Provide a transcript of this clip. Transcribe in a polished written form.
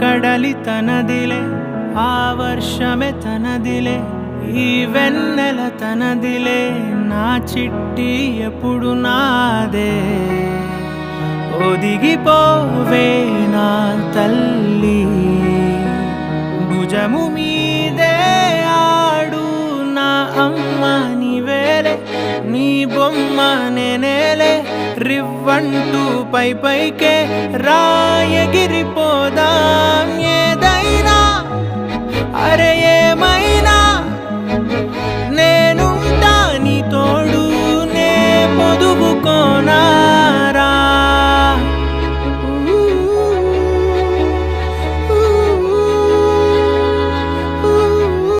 కడలి తనదిలే ఆ వర్షమే తనదిలే ఈ వెన్నెల తనదిలే నా చిట్టి ఎప్పుడు నాదే ఒదిగిపోవే నా తల్లి భుజము మీదే ఆడు నా అమ్మ నీవేలే నీ బొమ్మ నేనేలే రివ్వంటూ పై పైకే రాయగిరిపోదాం ఏదైనా అరే